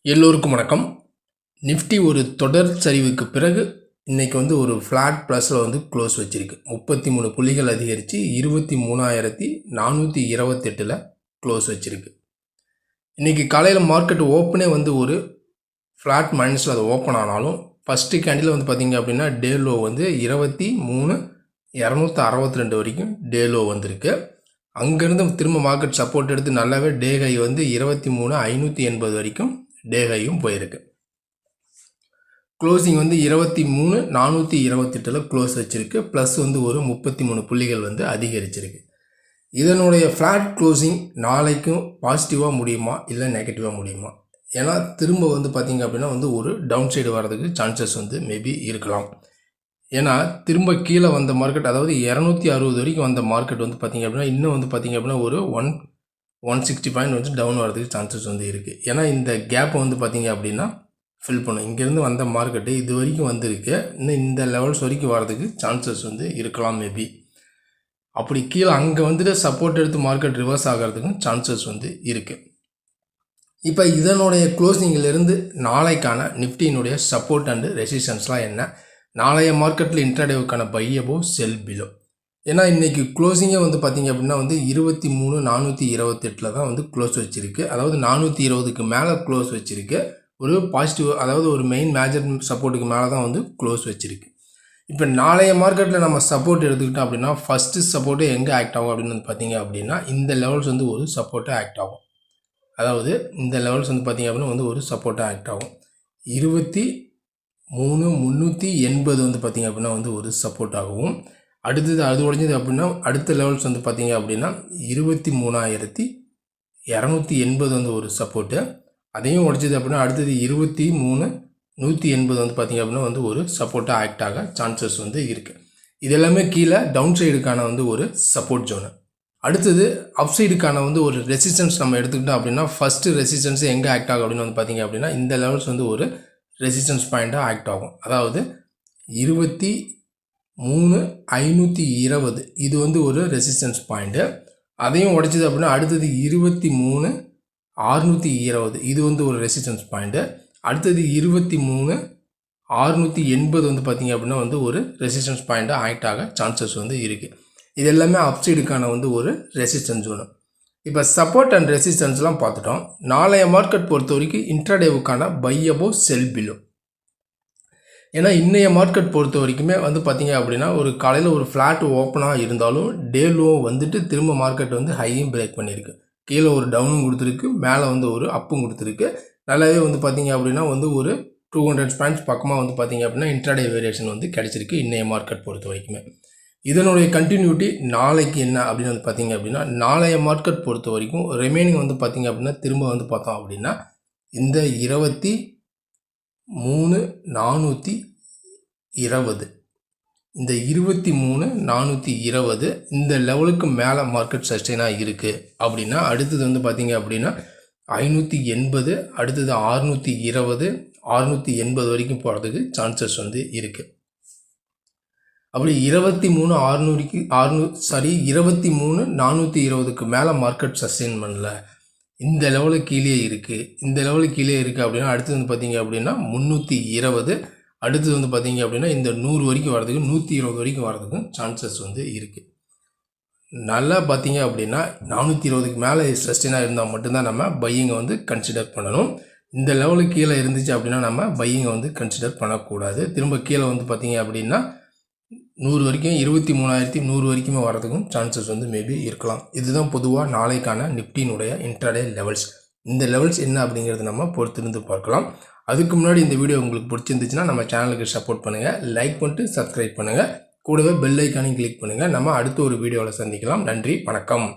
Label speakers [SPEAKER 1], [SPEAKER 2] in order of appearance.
[SPEAKER 1] எல்லோருக்கும் வணக்கம். நிஃப்டி ஒரு தொடர் சரிவுக்கு பிறகு இன்றைக்கி ஒரு ஃப்ளாட் ப்ளஸில் க்ளோஸ் வச்சுருக்கு. 33 புள்ளிகள் அதிகரித்து 23,428 க்ளோஸ் வச்சுருக்கு. இன்றைக்கி காலையில் மார்க்கெட் ஓப்பனே ஒரு ஃப்ளாட் மைனஸில் அது ஓப்பன் ஆனாலும் ஃபஸ்ட்டு கேண்டில் பார்த்திங்க அப்படின்னா டே லோ 23,262 வரைக்கும் டே லோ வந்திருக்கு. அங்கேருந்து திரும்ப மார்க்கெட் சப்போர்ட் எடுத்து நல்லாவே டே ஹை 23,580 வரைக்கும் டே ஹையும் போயிருக்கு. க்ளோசிங் 23,428 க்ளோஸ் வச்சிருக்கு. ப்ளஸ் ஒரு 33 புள்ளிகள் அதிகரிச்சிருக்கு. இதனுடைய ஃப்ளாட் க்ளோசிங் நாளைக்கும் பாசிட்டிவாக முடியுமா இல்லை நெகட்டிவாக முடியுமா? ஏன்னா திரும்ப பார்த்திங்க அப்படின்னா ஒரு டவுன் சைடு வர்றதுக்கு சான்சஸ் மேபி இருக்கலாம். ஏன்னா திரும்ப கீழே வந்த மார்க்கெட், அதாவது 260 வரைக்கும் வந்த மார்க்கெட் பார்த்திங்க அப்படின்னா இன்னும் பார்த்திங்க அப்படின்னா ஒரு 160 பாயிண்ட் டவுன் வரதுக்கு சான்சஸ் இருக்குது. ஏன்னா இந்த கேப்பை பார்த்திங்க அப்படின்னா ஃபில் பண்ணும். இங்கேருந்து வந்த மார்க்கெட்டு இது வரைக்கும் வந்திருக்கு. இன்னும் இந்த லெவல்ஸ் வரைக்கும் வரதுக்கு சான்சஸ் இருக்கலாம் மேபி. அப்படி கீழே அங்கே சப்போர்ட் எடுத்து மார்க்கெட் ரிவர்ஸ் ஆகிறதுக்கும் சான்சஸ் இருக்குது. இப்போ இதனுடைய க்ளோசிங்கிலிருந்து நாளைக்கான நிஃப்டியினுடைய சப்போர்ட் அண்டு ரெசிஸ்டன்ஸ்லாம் என்ன? நாளைய மார்க்கெட்டில் இன்ட்ராடேவுக்கான பை அபோவ் செல் பிலோ. ஏன்னா இன்றைக்கி க்ளோசிங்கே பார்த்திங்க அப்படின்னா 23,428 தான் க்ளோஸ் வச்சுருக்கு. அதாவது 420க்கு மேலே க்ளோஸ் வச்சுருக்கு. ஒரு பாசிட்டிவ், அதாவது ஒரு மெயின் மேஜர் சப்போர்ட்டுக்கு மேலே தான் க்ளோஸ் வச்சுருக்கு. இப்போ நாளைய மார்க்கெட்டில் நம்ம சப்போர்ட் எடுத்துக்கிட்டோம் அப்படின்னா ஃபஸ்ட்டு சப்போர்ட்டு எங்கே ஆக்ட் ஆகும் அப்படின்னு பார்த்திங்க அப்படின்னா இந்த லெவல்ஸ் ஒரு சப்போர்ட்டாக ஆக்ட் ஆகும். அதாவது இந்த லெவல்ஸ் பார்த்திங்க அப்படின்னா ஒரு சப்போர்ட்டாக ஆக்ட் ஆகும். 23,380 பார்த்திங்க அப்படின்னா ஒரு சப்போர்ட் ஆகும். அடுத்தது அது உடைஞ்சது அப்படின்னா அடுத்த லெவல்ஸ் பார்த்திங்க அப்படின்னா 23,280 ஒரு சப்போர்ட்டு. அதையும் உடைச்சது அப்படின்னா அடுத்தது 23,180 பார்த்திங்க அப்படின்னா ஒரு சப்போர்ட்டாக ஆக்ட் ஆக சான்சஸ் இருக்குது. இது எல்லாமே கீழே டவுன் சைடுக்கான ஒரு சப்போர்ட் ஜோனு. அடுத்தது அப் சைடுக்கான ஒரு ரெசிஸ்டன்ஸ் நம்ம எடுத்துக்கிட்டோம் அப்படின்னா ஃபஸ்ட்டு ரெசிஸ்டன்ஸ் எங்கே ஆக்ட் ஆகும் அப்படின்னு பார்த்திங்க அப்படின்னா இந்த லெவல்ஸ் ஒரு ரெசிஸ்டன்ஸ் பாயிண்ட்டாக ஆக்ட் ஆகும். அதாவது 23,520 இது ஒரு ரெசிஸ்டன்ஸ் பாயிண்ட்டு. அதையும் உடைச்சது அப்படின்னா அடுத்தது 23,620 இது ஒரு ரெசிஸ்டன்ஸ் பாயிண்ட்டு. அடுத்தது 23,680 பார்த்திங்க அப்படின்னா ஒரு ரெசிஸ்டன்ஸ் பாயிண்ட்டாக ஆக்ட் ஆக சான்சஸ் இருக்குது. இது எல்லாமே அப்சைடுக்கான ஒரு ரெசிஸ்டன்ஸ் ஜோனு. இப்போ சப்போர்ட் அண்ட் ரெசிஸ்டன்ஸ்லாம் பார்த்துட்டோம். நாளைய மார்க்கெட் பொறுத்த வரைக்கும் இன்ட்ராடேவுக்கான பை அபோவ் செல் பிலோ. ஏன்னா இன்றைய மார்க்கெட் பொறுத்த வரைக்குமே பார்த்திங்க அப்படின்னா ஒரு காலையில் ஒரு ஃப்ளாட் ஓப்பனாக இருந்தாலும் டே லோ திரும்ப மார்க்கெட் ஹையும் பிரேக் பண்ணியிருக்கு. கீழே ஒரு டவுனும் கொடுத்துருக்கு, மேலே ஒரு அப்பும் கொடுத்துருக்கு. நல்லாவே பார்த்திங்க அப்படின்னா ஒரு 200 பாயிண்ட்ஸ் பக்கமாக பார்த்திங்க அப்படின்னா இன்ட்ராடே வேரியேஷன் கிடச்சிருக்கு இன்றைய மார்க்கெட் பொறுத்த வரைக்குமே. இதனுடைய கண்டினியூட்டி நாளைக்கு என்ன அப்படின்னு பார்த்திங்க அப்படின்னா நாளைய மார்க்கெட் பொறுத்த வரைக்கும் ரிமைனிங் பார்த்திங்க அப்படின்னா திரும்ப பார்த்தோம் அப்படின்னா இந்த 23,420 இந்த 23,420 இந்த லெவலுக்கு மேலே மார்க்கெட் சஸ்டெயினாக இருக்குது அப்படின்னா அடுத்தது பார்த்திங்க அப்படின்னா 580, அடுத்தது 620, 680 வரைக்கும் போகிறதுக்கு சான்சஸ் இருக்குது. அப்படி 23,420க்கு மேலே மார்க்கெட் சஸ்டெயின் பண்ணல, இந்த லெவலுக்கு கீழே இருக்குது, இந்த லெவலுக்கு கீழே இருக்குது அப்படின்னா அடுத்தது பார்த்திங்க அப்படின்னா 320, அடுத்தது பார்த்திங்க அப்படின்னா இந்த 100 வரைக்கும் வரதுக்கு 120 வரைக்கும் வரதுக்கும் சான்சஸ் இருக்குது. நல்லா பார்த்திங்க அப்படின்னா 420க்கு மேலே சஸ்டெயினாக இருந்தால் மட்டும்தான் நம்ம பையிங்கை கன்சிடர் பண்ணணும். இந்த லெவலுக்கு கீழே இருந்துச்சு அப்படின்னா நம்ம பையிங்கை கன்சிடர் பண்ணக்கூடாது. திரும்ப கீழே பார்த்திங்க அப்படின்னா 100 வரைக்கும் 23,100 வரைக்குமே வரதுக்கும் சான்சஸ் மேபி இருக்கலாம். இதுதான் பொதுவாக நாளைக்கான நிஃப்டியினுடைய இன்ட்ராடே லெவல்ஸ். இந்த லெவல்ஸ் என்ன அப்படிங்கிறது நம்ம பொறுத்திருந்து பார்க்கலாம். அதுக்கு முன்னாடி இந்த வீடியோ உங்களுக்கு பிடிச்சிருந்துச்சுன்னா நம்ம சேனலுக்கு சப்போர்ட் பண்ணுங்கள், லைக் பண்ணிட்டு சப்ஸ்கிரைப் பண்ணுங்கள், கூடவே பெல் ஐக்கானையும் கிளிக் பண்ணுங்கள். நம்ம அடுத்த ஒரு வீடியோவில் சந்திக்கலாம். நன்றி, வணக்கம்.